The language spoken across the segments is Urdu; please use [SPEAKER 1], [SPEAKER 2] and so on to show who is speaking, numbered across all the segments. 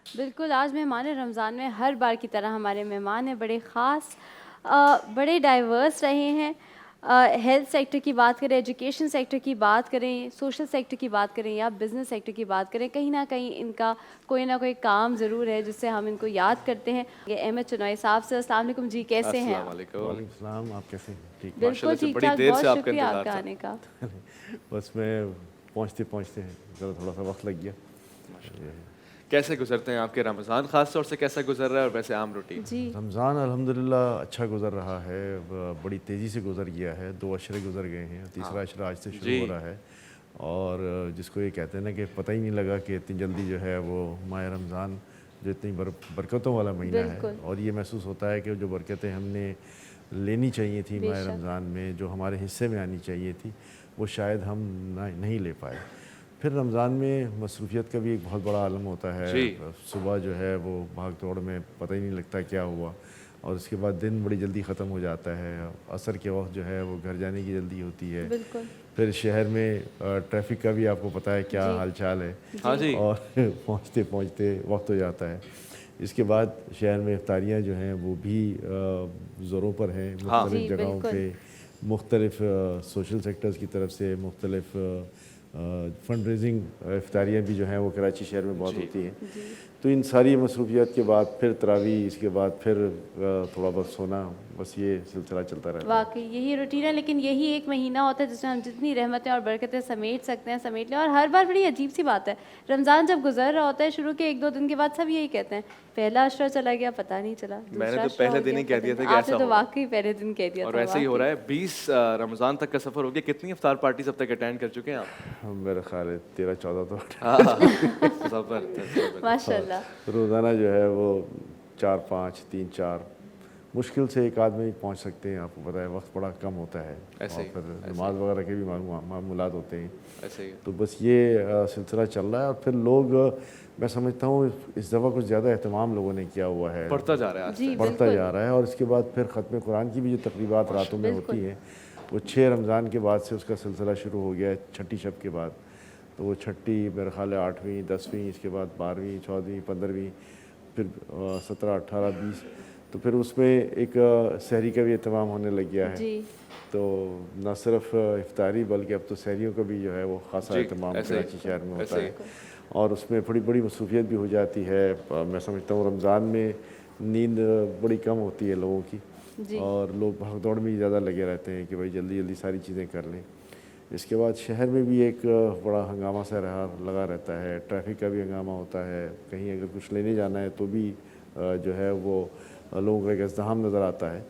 [SPEAKER 1] بالکل، آج مہمان رمضان میں ہر بار کی طرح ہمارے مہمان ہیں بڑے خاص، بڑے ڈائیورس رہے ہیں۔ ہیلتھ سیکٹر کی بات کریں، ایجوکیشن سیکٹر کی بات کریں، سوشل سیکٹر کی بات کریں یا بزنس سیکٹر کی بات کریں، کہیں نہ کہیں ان کا کوئی نہ کوئی کام ضرور ہے جس سے ہم ان کو یاد کرتے ہیں۔ یہ احمد چنوئی صاحب سے السلام علیکم جی، کیسے ہیں
[SPEAKER 2] السلام
[SPEAKER 1] آپ؟
[SPEAKER 2] علیکم۔
[SPEAKER 3] وعلیکم السلام، آپ کیسے ہیں؟ ٹھیک؟
[SPEAKER 1] بالکل
[SPEAKER 2] ماشاءاللہ سے
[SPEAKER 1] ٹھیک
[SPEAKER 2] بڑی
[SPEAKER 1] ٹھاک،
[SPEAKER 2] دیر
[SPEAKER 1] بہت
[SPEAKER 2] سے آپ کا
[SPEAKER 1] شکریہ آپ
[SPEAKER 2] انتظار
[SPEAKER 1] کا
[SPEAKER 2] تھا۔
[SPEAKER 1] آنے کا۔
[SPEAKER 3] بس میں پہنچتے پہنچتے ذرا تھوڑا سا وقت لگ گیا۔
[SPEAKER 2] کیسے گزرتے ہیں آپ کے رمضان، خاص طور سے کیسا گزر رہا ہے اور ویسے عام روٹین؟
[SPEAKER 1] جی
[SPEAKER 3] رمضان الحمدللہ اچھا گزر رہا ہے، بڑی تیزی سے گزر گیا ہے۔ 2 عشرے گزر گئے ہیں، تیسرا عشرہ آج سے شروع ہو رہا ہے، اور جس کو یہ کہتے ہیں نا کہ پتہ ہی نہیں لگا کہ اتنی جلدی جو ہے وہ ماہ رمضان جو اتنی برکتوں والا مہینہ ہے،
[SPEAKER 1] بالکل،
[SPEAKER 3] اور یہ محسوس ہوتا ہے کہ جو برکتیں ہم نے لینی چاہیے تھی
[SPEAKER 1] بے
[SPEAKER 3] ماہ
[SPEAKER 1] شک،
[SPEAKER 3] رمضان میں، جو ہمارے حصے میں آنی چاہیے تھی، وہ شاید ہم نہیں لے پائے۔ پھر رمضان میں مصروفیت کا بھی ایک بہت بڑا عالم ہوتا ہے۔ صبح جو ہے وہ بھاگ دوڑ میں پتہ ہی نہیں لگتا کیا ہوا، اور اس کے بعد دن بڑی جلدی ختم ہو جاتا ہے۔ عصر کے وقت جو ہے وہ گھر جانے کی جلدی ہوتی ہے۔
[SPEAKER 1] بالکل
[SPEAKER 3] پھر شہر میں ٹریفک کا بھی آپ کو پتہ ہے کیا
[SPEAKER 1] جی،
[SPEAKER 3] حال چال ہے،
[SPEAKER 2] ہاں جی،
[SPEAKER 3] اور پہنچتے پہنچتے وقت ہو جاتا ہے۔ اس کے بعد شہر میں افطاریاں جو ہیں وہ بھی زوروں پر ہیں،
[SPEAKER 1] جی
[SPEAKER 3] مختلف جگہوں
[SPEAKER 1] بالکل،
[SPEAKER 3] پہ، مختلف سوشل سیکٹرز کی طرف سے مختلف فنڈ ریزنگ افطاریاں بھی جو ہیں وہ کراچی شہر میں بہت ہوتی ہیں۔
[SPEAKER 1] جی
[SPEAKER 3] تو ان ساری مصروفیات کے بعد پھر تراویح، اس کے بعد پھر تھوڑا بہت سونا، بس یہ سلسلہ چلتا رہتا ہے۔
[SPEAKER 1] واقعی یہی روٹین ہے، لیکن یہی ایک مہینہ ہوتا ہے جس میں ہم جتنی رحمتیں اور برکتیں سمیٹ سکتے ہیں سمیٹ لیں۔ اور ہر بار بڑی عجیب سی بات ہے، رمضان جب گزر رہا ہوتا ہے شروع کے 1-2 دن کے بعد سب یہی کہتے ہیں پہلا عشرہ چلا گیا پتہ نہیں چلا،
[SPEAKER 2] میں نے
[SPEAKER 1] دوسرا
[SPEAKER 2] تو
[SPEAKER 1] عشرہ
[SPEAKER 2] پہلے
[SPEAKER 1] ہو
[SPEAKER 2] دن
[SPEAKER 1] گیا
[SPEAKER 2] ہی کہہ
[SPEAKER 1] پتہ
[SPEAKER 2] دیا
[SPEAKER 1] نہیں،
[SPEAKER 2] تھا کہ
[SPEAKER 1] آپ
[SPEAKER 2] ایسا
[SPEAKER 1] نے تو
[SPEAKER 2] ہوگا،
[SPEAKER 1] واقعی پہلے دن کہہ دیا
[SPEAKER 2] اور
[SPEAKER 1] تھا۔
[SPEAKER 2] ویسے ہی ہو
[SPEAKER 1] واقعی
[SPEAKER 2] رہا ہے۔ 20 رمضان تک کا سفر ہو گیا، کتنی افطار پارٹیز اب تک اٹینڈ کر چکے ہیں آپ؟
[SPEAKER 3] میرا خیال ہے 13-14 تو
[SPEAKER 2] صبر
[SPEAKER 1] ماشاء اللہ،
[SPEAKER 3] روزانہ جو ہے وہ 4-5، 3-4 مشکل سے ایک آدمی پہنچ سکتے ہیں۔ آپ کو پتہ ہے وقت بڑا کم ہوتا ہے،
[SPEAKER 2] ایسے
[SPEAKER 3] اور
[SPEAKER 2] ہی
[SPEAKER 3] پھر
[SPEAKER 2] ایسے
[SPEAKER 3] نماز
[SPEAKER 2] ہی
[SPEAKER 3] وغیرہ کے بھی معمولات ہوتے ہیں،
[SPEAKER 2] ایسے ہی
[SPEAKER 3] تو بس یہ سلسلہ چل رہا ہے۔ اور پھر لوگ، میں سمجھتا ہوں اس دفعہ کچھ زیادہ اہتمام لوگوں نے کیا ہوا ہے،
[SPEAKER 2] بڑھتا جا رہا ہے آج
[SPEAKER 1] جی
[SPEAKER 3] بڑھتا
[SPEAKER 1] بالکل
[SPEAKER 3] جا رہا ہے۔ اور اس کے بعد پھر ختم قرآن کی بھی جو تقریبات راتوں میں
[SPEAKER 1] بالکل،
[SPEAKER 3] ہوتی ہیں، وہ 6 رمضان کے بعد سے اس کا سلسلہ شروع ہو گیا ہے، چھٹی شب کے بعد۔ تو وہ چھٹی میرے خیال ہے 8ویں، 10ویں، اس کے بعد 12ویں، 14ویں، 15ویں، پھر 17، 18، 20، تو پھر اس میں ایک سحری کا بھی اہتمام ہونے لگ گیا ہے۔
[SPEAKER 1] جی
[SPEAKER 3] تو نہ صرف افطاری بلکہ اب تو سحریوں کا بھی جو ہے وہ خاصا
[SPEAKER 2] جی،
[SPEAKER 3] اہتمام
[SPEAKER 2] ایسے ہی
[SPEAKER 3] کراچی شہر میں ہوتا
[SPEAKER 2] ایسے ہی
[SPEAKER 3] ہے، اور اس میں بڑی بڑی مصروفیت بھی ہو جاتی ہے۔ میں سمجھتا ہوں رمضان میں نیند بڑی کم ہوتی ہے لوگوں کی،
[SPEAKER 1] جی
[SPEAKER 3] اور لوگ بھاگ دوڑ میں زیادہ لگے رہتے ہیں کہ بھائی جلدی جلدی ساری چیزیں کر لیں۔ اس کے بعد شہر میں بھی ایک بڑا ہنگامہ سا لگا رہتا ہے، ٹریفک کا بھی ہنگامہ ہوتا ہے، کہیں اگر کچھ لینے جانا ہے تو بھی جو ہے وہ لوگوں کا ایک ازدحام نظر آتا ہے۔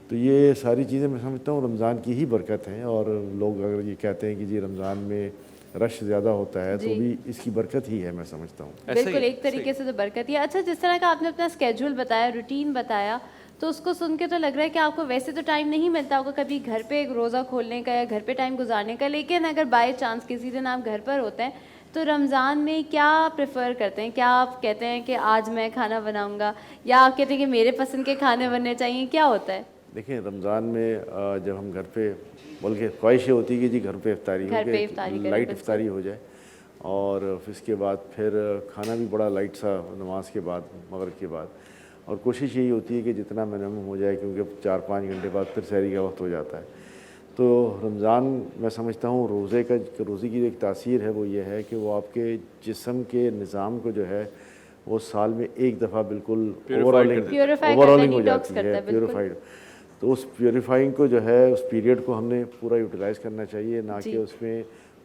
[SPEAKER 3] تو یہ ساری چیزیں میں سمجھتا ہوں رمضان کی ہی برکت ہیں، اور لوگ اگر یہ کہتے ہیں کہ جی رمضان میں رش زیادہ ہوتا ہے تو
[SPEAKER 1] جی
[SPEAKER 3] بھی اس کی برکت ہی ہے، میں سمجھتا ہوں۔
[SPEAKER 2] ایسے ہی
[SPEAKER 1] بالکل، ایک طریقے سے تو برکت ہی ہے۔ اچھا، جس طرح کا آپ نے اپنا اسکیجول بتایا، روٹین بتایا، تو اس کو سن کے تو لگ رہا ہے کہ آپ کو ویسے تو ٹائم نہیں ملتا ہوگا کبھی گھر پہ ایک روزہ کھولنے کا یا گھر پہ ٹائم گزارنے کا، لیکن اگر بائی چانس کسی دن آپ گھر پر ہوتے ہیں تو رمضان میں کیا پریفر کرتے ہیں؟ کیا آپ کہتے ہیں کہ آج میں کھانا بناؤں گا، یا آپ کہتے ہیں کہ میرے پسند کے کھانے بننے چاہیے، کیا ہوتا ہے؟
[SPEAKER 3] دیکھیں رمضان میں جب ہم گھر پہ، بلکہ خواہش یہ ہوتی ہے کہ جی گھر پہ افطاری ہو،
[SPEAKER 1] گھر
[SPEAKER 3] کہ
[SPEAKER 1] پہ افطاری کریں،
[SPEAKER 3] لائٹ
[SPEAKER 1] بالکل
[SPEAKER 3] افطاری ہو جائے، اور اس کے بعد پھر کھانا بھی بڑا لائٹ سا نماز کے بعد، مغرب کے بعد، اور کوشش یہی ہوتی ہے کہ جتنا منیمم ہو جائے، کیونکہ 4-5 گھنٹے بعد پھر سحری کا وقت ہو جاتا ہے۔ تو رمضان میں سمجھتا ہوں روزے کی جو ایک تاثیر ہے وہ یہ ہے کہ وہ آپ کے جسم کے نظام کو جو ہے وہ سال میں ایک دفعہ بالکل
[SPEAKER 1] پیوریفائی
[SPEAKER 3] اوور
[SPEAKER 1] کرتا ہے،
[SPEAKER 3] آلنگ ہو
[SPEAKER 1] ڈیٹاکس
[SPEAKER 3] جاتی
[SPEAKER 1] کرتا
[SPEAKER 3] ہے،
[SPEAKER 1] ہے، بالکل
[SPEAKER 3] پیوریفائڈ۔ تو اس پیوریفائنگ کو جو ہے اس پیریڈ کو ہم نے پورا یوٹیلائز کرنا چاہیے، نہ کہ
[SPEAKER 1] جی
[SPEAKER 3] اس میں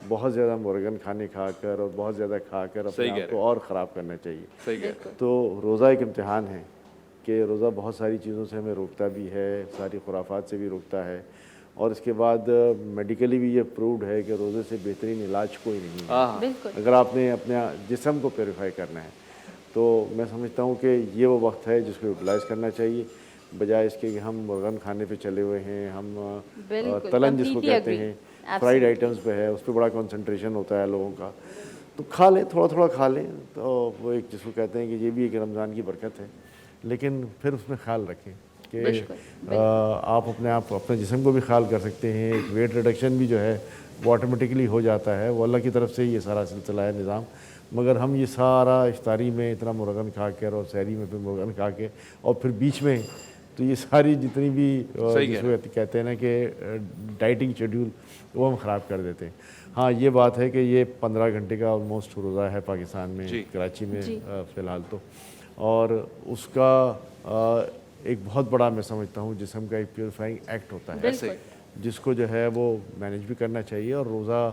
[SPEAKER 3] بہت زیادہ مرغن کھانے کھا کر اور بہت زیادہ کھا کر اپنے
[SPEAKER 2] صحیح کہہ
[SPEAKER 3] آپ
[SPEAKER 2] رہے
[SPEAKER 3] کو اور خراب کرنا چاہیے۔
[SPEAKER 2] صحیح کہہ رہے
[SPEAKER 1] بالکل
[SPEAKER 3] تو روزہ ایک امتحان ہے کہ روزہ بہت ساری چیزوں سے ہمیں روکتا بھی ہے، ساری خرافات سے بھی روکتا ہے، اور اس کے بعد میڈیکلی بھی یہ پرووڈ ہے کہ روزے سے بہترین علاج کوئی نہیں ہے
[SPEAKER 1] بالکل
[SPEAKER 3] اگر آپ نے اپنے جسم کو پیوریفائی کرنا ہے۔ تو میں سمجھتا ہوں کہ یہ وہ وقت ہے جس کو یوٹیلائز کرنا چاہیے، بجائے اس کے کہ ہم مرغن کھانے پہ چلے ہوئے ہیں، ہم
[SPEAKER 1] بالکل
[SPEAKER 3] تلن جس کو
[SPEAKER 1] کمپلیٹلی
[SPEAKER 3] کہتے
[SPEAKER 1] اگری،
[SPEAKER 3] ہیں، فرائیڈ
[SPEAKER 1] ایبسلیوٹلی
[SPEAKER 3] آئٹمس پہ ہے، اس پہ بڑا کنسنٹریشن ہوتا ہے لوگوں کا۔ تو کھا لیں، تھوڑا تھوڑا کھا لیں، تو وہ ایک جس کو کہتے ہیں کہ یہ بھی ایک رمضان کی برکت ہے، لیکن پھر اس میں خیال رکھیں کہ آپ اپنے جسم کو بھی خیال کر سکتے ہیں۔ ایک ویٹ ریڈکشن بھی جو ہے وہ آٹومیٹکلی ہو جاتا ہے، وہ اللہ کی طرف سے ہی یہ سارا سلسلہ ہے، نظام۔ مگر ہم یہ سارا افطاری میں اتنا مرغن کھا کے اور سحری میں پھر مرغن کھا کے اور پھر بیچ میں تو یہ ساری جتنی بھی جس کو کہتے ہیں نا کہ ڈائٹنگ شیڈیول وہ ہم خراب کر دیتے ہیں. ہاں یہ بات ہے کہ یہ 15 گھنٹے کا آلموسٹ روزہ ہے پاکستان میں, کراچی میں فی الحال تو, اور اس کا ایک بہت بڑا میں سمجھتا ہوں جسم کا ایک پیوریفائنگ ایکٹ ہوتا ہے جس کو جو ہے وہ مینیج بھی کرنا چاہیے. اور روزہ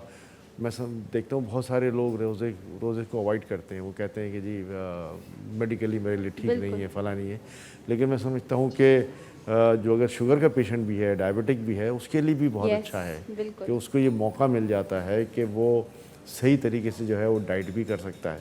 [SPEAKER 3] میں دیکھتا ہوں بہت سارے لوگ روزے کو اوائڈ کرتے ہیں, وہ کہتے ہیں کہ جی میڈیکلی میرے لیے ٹھیک نہیں ہے, فلاں نہیں ہے. لیکن میں سمجھتا ہوں کہ جو اگر شوگر کا پیشنٹ بھی ہے, ڈائبٹک بھی ہے, اس کے لیے بھی بہت اچھا ہے کہ اس کو یہ موقع مل جاتا ہے کہ وہ صحیح طریقے سے جو ہے وہ ڈائٹ بھی کر سکتا ہے.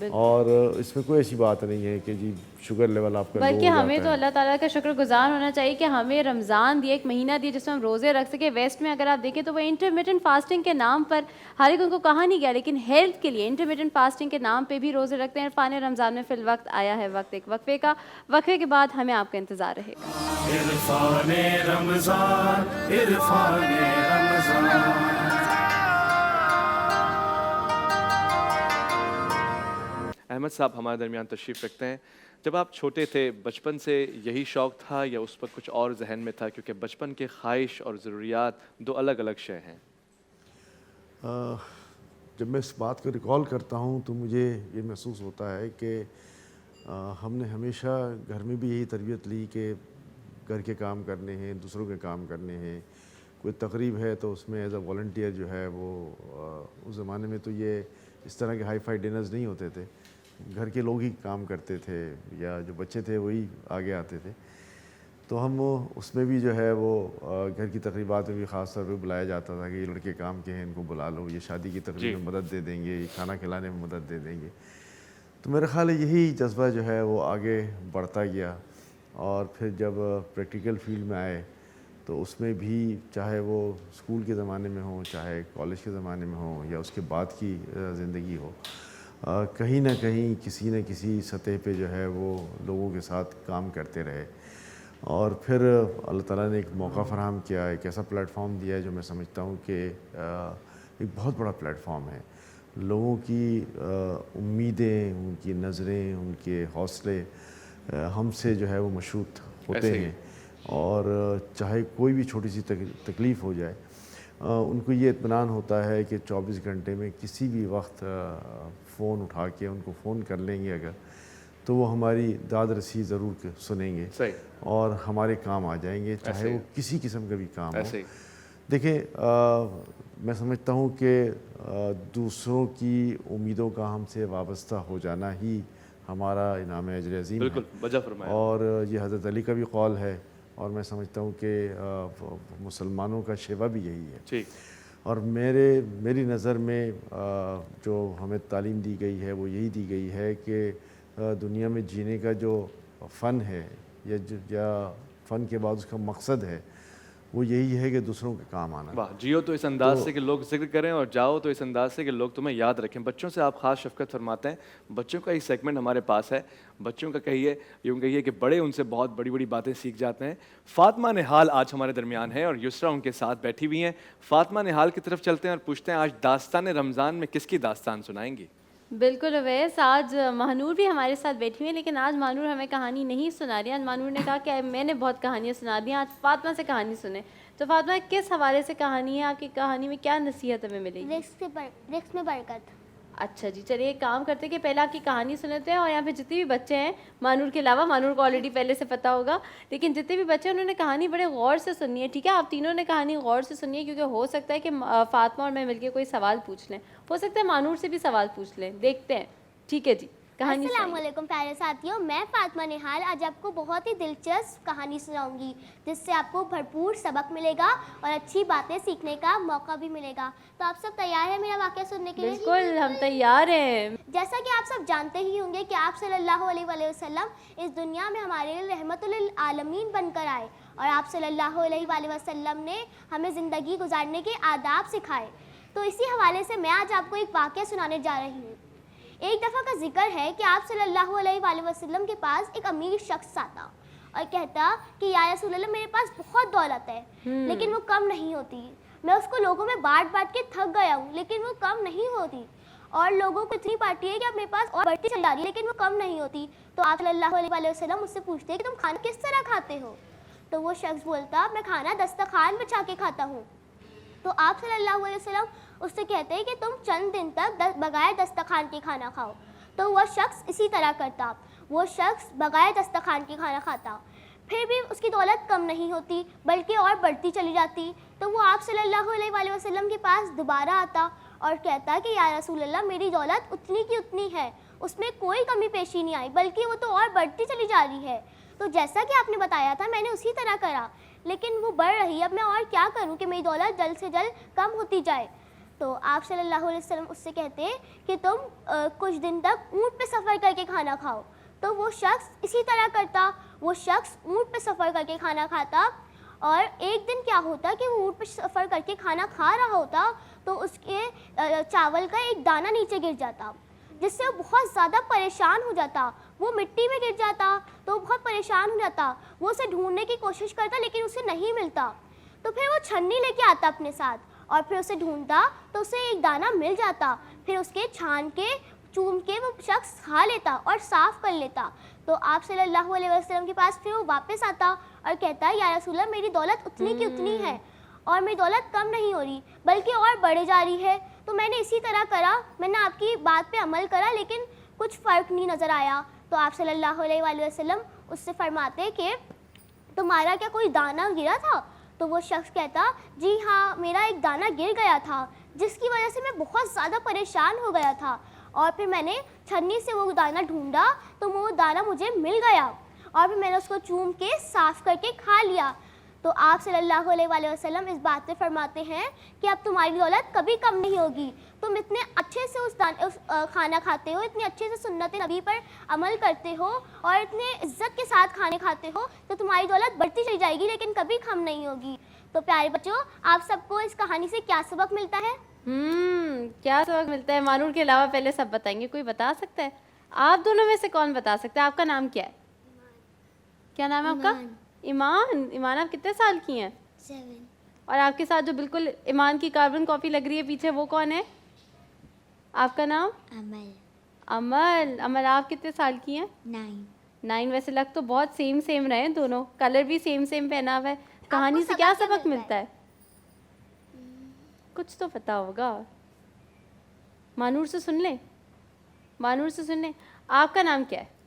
[SPEAKER 3] اور اس میں کوئی ایسی بات نہیں ہے کہ جی شوگر لیول آپ کا لو ہو
[SPEAKER 1] بلکہ
[SPEAKER 3] جاتا ہے.
[SPEAKER 1] ہمیں تو اللہ تعالیٰ کا شکر گزار ہونا چاہیے کہ ہمیں رمضان دیا, ایک مہینہ دیا جس میں ہم روزے رکھ سکے. ویسٹ میں اگر آپ دیکھیں تو وہ انٹرمیٹنٹ فاسٹنگ کے نام پر, حالانکہ ان کو کہا نہیں گیا, لیکن ہیلتھ کے لیے انٹرمیٹنٹ فاسٹنگ کے نام پہ بھی روزے رکھتے ہیں. عرفان رمضان میں فی الوقت آیا ہے وقت ایک وقفے کا. وقفے کے بعد ہمیں آپ کا انتظار رہے گا.
[SPEAKER 4] عرفان رمضان, عرفان رمضان.
[SPEAKER 2] احمد صاحب ہمارے درمیان تشریف رکھتے ہیں. جب آپ چھوٹے تھے بچپن سے یہی شوق تھا یا اس وقت کچھ اور ذہن میں تھا, کیونکہ بچپن کے خواہش اور ضروریات دو الگ الگ شے ہیں؟
[SPEAKER 3] جب میں اس بات کو ریکال کرتا ہوں تو مجھے یہ محسوس ہوتا ہے کہ ہم نے ہمیشہ گھر میں بھی یہی تربیت لی کہ گھر کے کام کرنے ہیں, دوسروں کے کام کرنے ہیں. کوئی تقریب ہے تو اس میں ایز اے والنٹیئر جو ہے وہ, اس زمانے میں تو یہ اس طرح کے ہائی فائی ڈنرز نہیں ہوتے تھے, گھر کے لوگ ہی کام کرتے تھے یا جو بچے تھے وہی آگے آتے تھے. تو ہم اس میں بھی جو ہے وہ گھر کی تقریبات میں بھی خاص طور پہ بلایا جاتا تھا کہ یہ لڑکے کام کے ہیں, ان کو بلا لو, یہ شادی کی تقریب میں مدد دے دیں گے, یہ کھانا کھلانے میں مدد دے دیں گے. تو میرا خیال ہے یہی جذبہ جو ہے وہ آگے بڑھتا گیا. اور پھر جب پریکٹیکل فیلڈ میں آئے تو اس میں بھی چاہے وہ اسکول کے زمانے میں ہوں, چاہے کالج کے زمانے میں ہوں یا اس کے بعد کی زندگی ہو, کہیں نہ کہیں کسی نہ کسی سطح پہ جو ہے وہ لوگوں کے ساتھ کام کرتے رہے. اور پھر اللہ تعالیٰ نے ایک موقع فراہم کیا, ایک ایسا پلیٹ فارم دیا ہے جو میں سمجھتا ہوں کہ ایک بہت بڑا پلیٹ فارم ہے. لوگوں کی امیدیں, ان کی نظریں, ان کے حوصلے ہم سے جو ہے وہ مشروط ہوتے ہیں. اور چاہے کوئی بھی چھوٹی سی تکلیف ہو جائے, ان کو یہ اطمینان ہوتا ہے کہ 24 گھنٹے میں کسی بھی وقت فون اٹھا کے ان کو فون کر لیں گے اگر, تو وہ ہماری داد رسی ضرور سنیں گے اور ہمارے کام آ جائیں گے, چاہے وہ کسی قسم کا بھی کام ہو. دیکھیں میں سمجھتا ہوں کہ دوسروں کی امیدوں کا ہم سے وابستہ ہو جانا ہی ہمارا انعام اجر عظیم ہے. اور یہ حضرت علی کا بھی قول ہے, اور میں سمجھتا ہوں کہ مسلمانوں کا شیوا بھی یہی ہے. اور میری نظر میں جو ہمیں تعلیم دی گئی ہے وہ یہی دی گئی ہے کہ دنیا میں جینے کا جو فن ہے یا فن کے بعد اس کا مقصد ہے وہ یہی ہے کہ دوسروں کے کام آنا.
[SPEAKER 2] واہ, جیو تو اس انداز سے کہ لوگ ذکر کریں اور جاؤ تو اس انداز سے کہ لوگ تمہیں یاد رکھیں. بچوں سے آپ خاص شفقت فرماتے ہیں. بچوں کا ایک سیگمنٹ ہمارے پاس ہے, بچوں کا یوں کہیے کہ بڑے ان سے بہت بڑی بڑی باتیں سیکھ جاتے ہیں. فاطمہ نہال آج ہمارے درمیان ہے اور یسرا ان کے ساتھ بیٹھی ہوئی ہیں. فاطمہ نہال کی طرف چلتے ہیں اور پوچھتے ہیں آج داستان رمضان میں کس کی داستان سنائیں گی؟
[SPEAKER 1] بالکل اویس, آج مہنور بھی ہمارے ساتھ بیٹھی ہوئی ہیں, لیکن آج مہنور ہمیں کہانی نہیں سنا رہی. آج مہنور نے کہا کہ میں نے بہت کہانیاں سنا دی, آج فاطمہ سے کہانی سنیں. تو فاطمہ کس حوالے سے کہانی ہے, آپ کی کہانی میں کیا نصیحت ہمیں ملے گی؟
[SPEAKER 5] رزق میں برکت.
[SPEAKER 1] اچھا جی, چلیے ایک کام کرتے کہ پہلے آپ کی کہانی سنتے ہیں, اور یہاں پہ جتنے بھی بچے ہیں مانور کے علاوہ, مانور کو آلریڈی پہلے سے پتہ ہوگا, لیکن جتنے بھی بچے ہیں انہوں نے کہانی بڑے غور سے سننی ہے. ٹھیک ہے, آپ تینوں نے کہانی غور سے سننی ہے, کیونکہ ہو سکتا ہے کہ فاطمہ اور میں مل کے کوئی سوال پوچھ لیں, ہو سکتا ہے مانور سے بھی سوال پوچھ لیں, دیکھتے ہیں. ٹھیک ہے جی, کہانی.
[SPEAKER 5] السلام علیکم پیارے ساتھیوں, میں فاطمہ نہال آج آپ کو بہت ہی دلچسپ کہانی سناؤں گی جس سے آپ کو بھرپور سبق ملے گا اور اچھی باتیں سیکھنے کا موقع بھی ملے گا. تو آپ سب تیار ہیں میرا واقعہ سننے کے لیے؟
[SPEAKER 1] بالکل, ہم تیار ہیں.
[SPEAKER 5] جیسا کہ آپ سب جانتے ہی ہوں گے کہ آپ صلی اللہ علیہ وآلہ وسلم اس دنیا میں ہمارے لیے رحمت للعالمین بن کر آئے, اور آپ صلی اللہ علیہ وآلہ وسلم نے ہمیں زندگی گزارنے کے آداب سکھائے. تو اسی حوالے سے میں آج آپ کو ایک واقعہ سنانے جا رہی ہوں. ایک دفعہ کا ذکر ہے کہ آپ صلی اللہ علیہ وآلہ وسلم کے پاس ایک امیر شخص آتا اور کہتا کہ یا رسول اللہ میرے پاس بہت دولت ہے لیکن وہ کم نہیں ہوتی, میں اس کو لوگوں میں بانٹ کے تھک گیا ہوں لیکن وہ کم نہیں ہوتی. اور لوگوں کو اتنی پارٹی ہے کہ اب میرے پاس اور بڑھتی چلی جا رہی ہے لیکن وہ کم نہیں ہوتی. تو آپ صلی اللہ علیہ وسلم مجھ سے پوچھتے ہیں کہ تم کھانا کس طرح کھاتے ہو؟ تو وہ شخص بولتا میں کھانا دسترخوان بچھا کے کھاتا ہوں. تو آپ صلی اللہ علیہ وسلم اس سے کہتے ہیں کہ تم چند دن تک بغیر دسترخوان کے کھانا کھاؤ. تو وہ شخص اسی طرح کرتا, وہ شخص بغیر دسترخوان کے کھانا کھاتا. پھر بھی اس کی دولت کم نہیں ہوتی بلکہ اور بڑھتی چلی جاتی. تو وہ آپ صلی اللہ علیہ وسلم کے پاس دوبارہ آتا اور کہتا کہ یا رسول اللہ میری دولت اتنی کی اتنی ہے, اس میں کوئی کمی پیشی نہیں آئی بلکہ وہ تو اور بڑھتی چلی جا رہی ہے. تو جیسا کہ آپ نے بتایا تھا میں نے اسی طرح کرا, لیکن وہ بڑھ رہی ہے, اب میں اور کیا کروں کہ میری دولت جلد سے جلد کم ہوتی جائے. تو آپ صلی اللہ علیہ وسلم اس سے کہتے کہ تم کچھ دن تک اونٹ پہ سفر کر کے کھانا کھاؤ. تو وہ شخص اسی طرح کرتا, وہ شخص اونٹ پہ سفر کر کے کھانا کھاتا. اور ایک دن کیا ہوتا کہ وہ اونٹ پہ سفر کر کے کھانا کھا رہا ہوتا تو اس کے چاول کا ایک دانہ نیچے گر جاتا, جس سے وہ بہت زیادہ پریشان ہو جاتا. وہ مٹی میں گر جاتا تو وہ بہت پریشان ہو جاتا. وہ اسے ڈھونڈنے کی کوشش کرتا لیکن اسے نہیں ملتا. تو پھر وہ چھنی لے کے آتا اپنے ساتھ اور پھر اسے ڈھونڈتا تو اسے ایک دانہ مل جاتا. پھر اس کے چھان کے چوم کے وہ شخص کھا لیتا اور صاف کر لیتا. تو آپ صلی اللہ علیہ وسلم کے پاس پھر وہ واپس آتا اور کہتا ہے یا رسول اللہ میری دولت اتنی کی اتنی ہے اور میری دولت کم نہیں ہو رہی بلکہ اور بڑھے جا رہی ہے. تو میں نے اسی طرح کرا, میں نے آپ کی بات پہ عمل کرا لیکن کچھ فرق نہیں نظر آیا. تو آپ صلی اللہ علیہ وسلم اس سے فرماتے کہ تمہارا کیا کوئی دانہ گرا تھا؟ تو وہ شخص کہتا جی ہاں میرا ایک دانہ گر گیا تھا جس کی وجہ سے میں بہت زیادہ پریشان ہو گیا تھا اور پھر میں نے چھنی سے وہ دانہ ڈھونڈا تو وہ دانہ مجھے مل گیا اور پھر میں نے اس کو چوم کے صاف کر کے کھا لیا. تو آپ صلی اللہ علیہ وسلم اس بات پہ فرماتے ہیں کہ اب تمہاری دولت کبھی کم نہیں ہوگی. تم اتنے اچھے سے اس کھانا کھاتے ہو, اتنے اچھے سے سنت نبی پر عمل کرتے ہو اور اتنے عزت کے ساتھ کھانے کھاتے ہو تو تمہاری دولت بڑھتی چلی جائے گی لیکن کبھی کم نہیں ہوگی. تو پیارے بچوں آپ سب کو اس کہانی سے کیا سبق ملتا ہے؟
[SPEAKER 1] کیا سبق ملتا ہے؟ مانور کے علاوہ پہلے سب بتائیں گے, کوئی بتا سکتا ہے؟ آپ دونوں میں سے کون بتا سکتا ہے؟ آپ کا نام کیا ہے؟ کیا نام ہے آپ کا؟ ایمان. ایمان آپ کتنے سال کی ہیں؟
[SPEAKER 5] 7.
[SPEAKER 1] اور آپ کے ساتھ جو بالکل ایمان کی کاربن کاپی لگ رہی ہے پیچھے وہ کون ہے؟ آپ کا نام؟
[SPEAKER 5] عمل.
[SPEAKER 1] امل. امل آپ کتنے سال کی ہیں؟ 9. ویسے لگ تو بہت سیم رہے ہیں دونوں, کلر بھی سیم پہنا ہوا ہے. کہانی سے کیا سبق ملتا ہے؟ کچھ تو پتا ہوگا. مانور سے سن لیں. آپ کا نام کیا ہے؟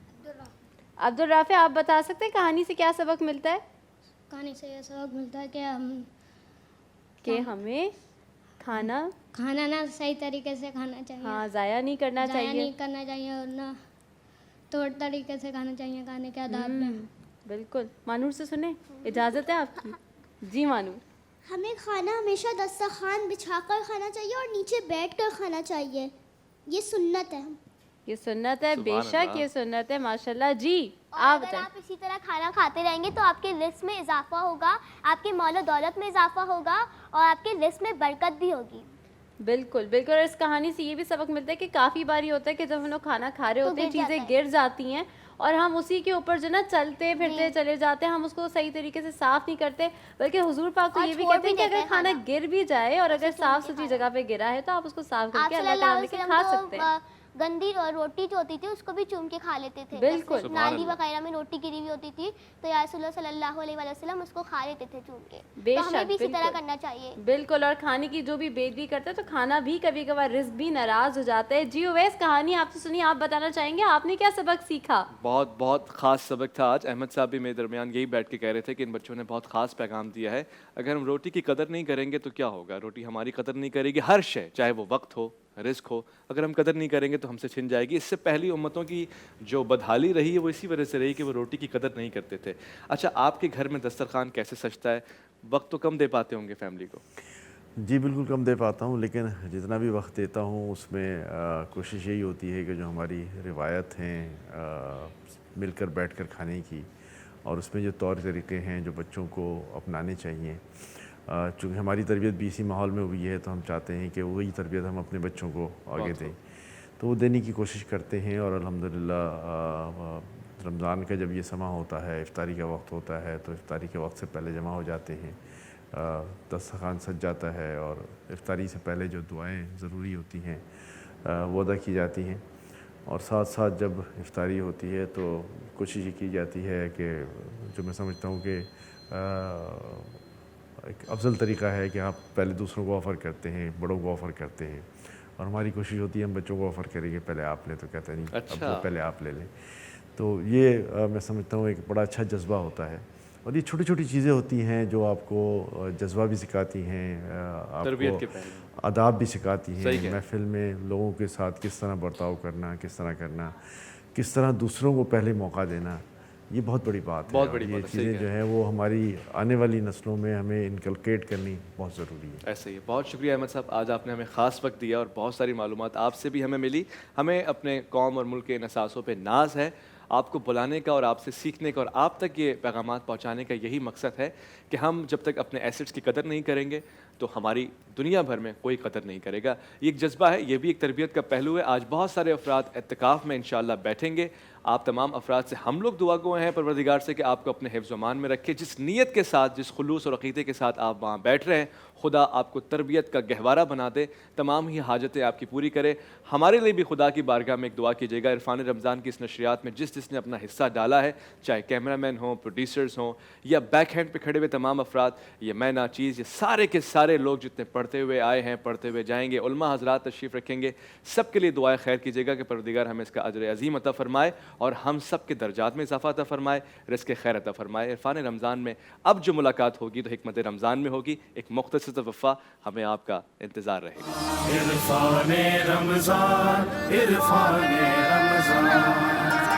[SPEAKER 1] عبدالرافع. آپ بتا سکتے ہیں کہانی سے کیا سبق ملتا ہے؟
[SPEAKER 6] کہانی سے یہ سبق ملتا ہے
[SPEAKER 1] کہ ہمیں کھانا
[SPEAKER 6] نہ صحیح طریقے سے کھانا چاہیے.
[SPEAKER 1] ہاں, ضائع نہیں کرنا
[SPEAKER 6] ضائع
[SPEAKER 1] چاہیے.
[SPEAKER 6] نہیں کرنا چاہیے اور نہ طور طریقے سے کھانا چاہیے, کھانے کے آداب میں.
[SPEAKER 1] بالکل. مانور سے سنیں, اجازت ہے آپ کی؟ جی مانور.
[SPEAKER 5] ہمیں کھانا ہمیشہ دسترخوان بچھا کر کھانا چاہیے اور نیچے بیٹھ کر کھانا چاہیے, یہ سنت ہے.
[SPEAKER 1] یہ سنت ہے, بے شک یہ سنت ہے, ماشاءاللہ. جی
[SPEAKER 5] اور
[SPEAKER 1] آپ
[SPEAKER 5] اگر
[SPEAKER 1] بتائیں.
[SPEAKER 5] آپ اسی طرح کھانا کھاتے رہیں گے تو آپ کے رزق میں اضافہ ہوگا, آپ کے مال و دولت میں اضافہ ہوگا اور آپ کے رزق میں برکت بھی ہوگی.
[SPEAKER 1] بالکل. اور اس کہانی سے یہ بھی سبق ملتا ہے کہ کافی بار یہ ہوتا ہے کہ جب ہم لوگ کھانا کھا رہے ہوتے ہیں چیزیں گر جاتی ہیں اور ہم اسی کے اوپر جو نا چلتے پھرتے چلے جاتے ہیں, ہم اس کو صحیح طریقے سے صاف نہیں کرتے. بلکہ حضور پاک تو یہ بھی کہتے ہیں کہ اگر کھانا گر بھی جائے اور اگر صاف ستھری جگہ پہ گرا ہے تو آپ اس کو صاف کر کے اللہ تعالیٰ کے کھا سکتے ہیں.
[SPEAKER 5] گندی روٹی جو ہوتی تھی اس کو بھی چوم کے کھا لیتے تھے.
[SPEAKER 1] بالکل.
[SPEAKER 5] نالی وغیرہ میں روٹی گری ہوئی ہوتی تھی تو یا رسول اللہ صلی اللہ علیہ وسلم اس کو کھا لیتے تھے چوم کے. تو ہمیں بھی اسی طرح کرنا چاہیے.
[SPEAKER 1] بالکل. اور کھانے کی جو بھی بےدبی کرتے ہیں تو کھانا بھی کبھی کبھار رزق بھی ناراض ہو جاتا ہے. جی اویس, کہانی آپ سے سنی, آپ بتانا چاہیں گے آپ نے کیا سبق سیکھا؟
[SPEAKER 2] بہت خاص سبق تھا آج. احمد صاحب بھی میرے درمیان یہی بیٹھ کے کہہ رہے تھے کہ ان بچوں نے بہت خاص پیغام دیا ہے. اگر ہم روٹی کی قدر نہیں کریں گے تو کیا ہوگا؟ روٹی ہماری قدر نہیں کرے گی. ہر شے, چاہے وہ وقت ہو, رزق ہو, اگر ہم قدر نہیں کریں گے تو ہم سے چھن جائے گی. اس سے پہلی امتوں کی جو بدحالی رہی ہے وہ اسی وجہ سے رہی کہ وہ روٹی کی قدر نہیں کرتے تھے. اچھا, آپ کے گھر میں دسترخوان کیسے سجتا ہے؟ وقت تو کم دے پاتے ہوں گے فیملی کو.
[SPEAKER 3] جی بالکل کم دے پاتا ہوں, لیکن جتنا بھی وقت دیتا ہوں اس میں کوشش یہی ہوتی ہے کہ جو ہماری روایت ہیں مل کر بیٹھ کر کھانے کی, اور اس میں جو طور طریقے ہیں جو بچوں کو اپنانے چاہیے, چونکہ ہماری تربیت بھی اسی ماحول میں ہوئی ہے تو ہم چاہتے ہیں کہ وہی تربیت ہم اپنے بچوں کو آگے دیں. تو وہ دینے کی کوشش کرتے ہیں. اور الحمدللہ رمضان کا جب یہ سماں ہوتا ہے, افطاری کا وقت ہوتا ہے, تو افطاری کے وقت سے پہلے جمع ہو جاتے ہیں, دسترخوان سج جاتا ہے اور افطاری سے پہلے جو دعائیں ضروری ہوتی ہیں وہ ادا کی جاتی ہیں. اور ساتھ ساتھ جب افطاری ہوتی ہے تو کوشش یہ کی جاتی ہے کہ جو میں سمجھتا ہوں کہ ایک افضل طریقہ ہے کہ آپ پہلے دوسروں کو آفر کرتے ہیں, بڑوں کو آفر کرتے ہیں, اور ہماری کوشش ہوتی ہے ہم بچوں کو آفر کریں گے پہلے آپ لیں, تو کہتے ہیں نہیں اب وہ پہلے آپ لے لیں. تو یہ میں سمجھتا ہوں ایک بڑا اچھا جذبہ ہوتا ہے, اور یہ چھوٹی چھوٹی چیزیں ہوتی ہیں جو آپ کو جذبہ بھی سکھاتی ہیں, آپ
[SPEAKER 2] تربیت
[SPEAKER 3] کو
[SPEAKER 2] کے پہلو
[SPEAKER 3] آداب بھی سکھاتی
[SPEAKER 2] صحیح
[SPEAKER 3] ہیں,
[SPEAKER 2] ہے.
[SPEAKER 3] محفل میں لوگوں کے ساتھ کس طرح برتاؤ کرنا, کس طرح کرنا, کس طرح دوسروں کو پہلے موقع دینا, یہ بہت بڑی بات ہے.
[SPEAKER 2] بہت بڑی
[SPEAKER 3] یہ
[SPEAKER 2] بات ہے,
[SPEAKER 3] چیزیں
[SPEAKER 2] صحیح
[SPEAKER 3] جو ہیں وہ ہماری آنے والی نسلوں میں ہمیں انکلکیٹ کرنی بہت ضروری ہے.
[SPEAKER 2] ایسے ہی. بہت شکریہ احمد صاحب, آج آپ نے ہمیں خاص وقت دیا اور بہت ساری معلومات آپ سے بھی ہمیں ملی. ہمیں اپنے قوم اور ملک کے ان اثاثوں پہ ناز ہے. آپ کو بلانے کا اور آپ سے سیکھنے کا اور آپ تک یہ پیغامات پہنچانے کا یہی مقصد ہے کہ ہم جب تک اپنے ایسٹس کی قدر نہیں کریں گے تو ہماری دنیا بھر میں کوئی قدر نہیں کرے گا. یہ ایک جذبہ ہے, یہ بھی ایک تربیت کا پہلو ہے. آج بہت سارے افراد اعتکاف میں انشاءاللہ بیٹھیں گے. آپ تمام افراد سے ہم لوگ دعا گو ہیں پروردگار سے کہ آپ کو اپنے حفظ و امان میں رکھے. جس نیت کے ساتھ, جس خلوص اور عقیدے کے ساتھ آپ وہاں بیٹھ رہے ہیں, خدا آپ کو تربیت کا گہوارہ بنا دے, تمام ہی حاجتیں آپ کی پوری کرے. ہمارے لیے بھی خدا کی بارگاہ میں ایک دعا کیجیے گا. عرفان رمضان کی اس نشریات میں جس نے اپنا حصہ ڈالا ہے, چاہے کیمرہ مین ہوں, پروڈیوسرز ہوں, یا بیک ہینڈ پہ کھڑے ہوئے تمام افراد, یہ میں ناچیز, یہ سارے کے سارے لوگ جتنے پڑھتے ہوئے آئے ہیں, پڑھتے ہوئے جائیں گے, علماء حضرات تشریف رکھیں گے, سب کے لیے دعائیں خیر کیجیے گا کہ پروردگار ہمیں اس کا اجر عظیم عطا فرمائے اور ہم سب کے درجات میں اضافہ عطا فرمائے, رزق خیر عطا فرمائے. عرفان رمضان میں اب جو ملاقات ہوگی تو حکمت رمضان میں ہوگی. ایک مختصر وفا ہمیں آپ کا انتظار رہے گا.
[SPEAKER 4] عرفان رمضان عرفان رمضان.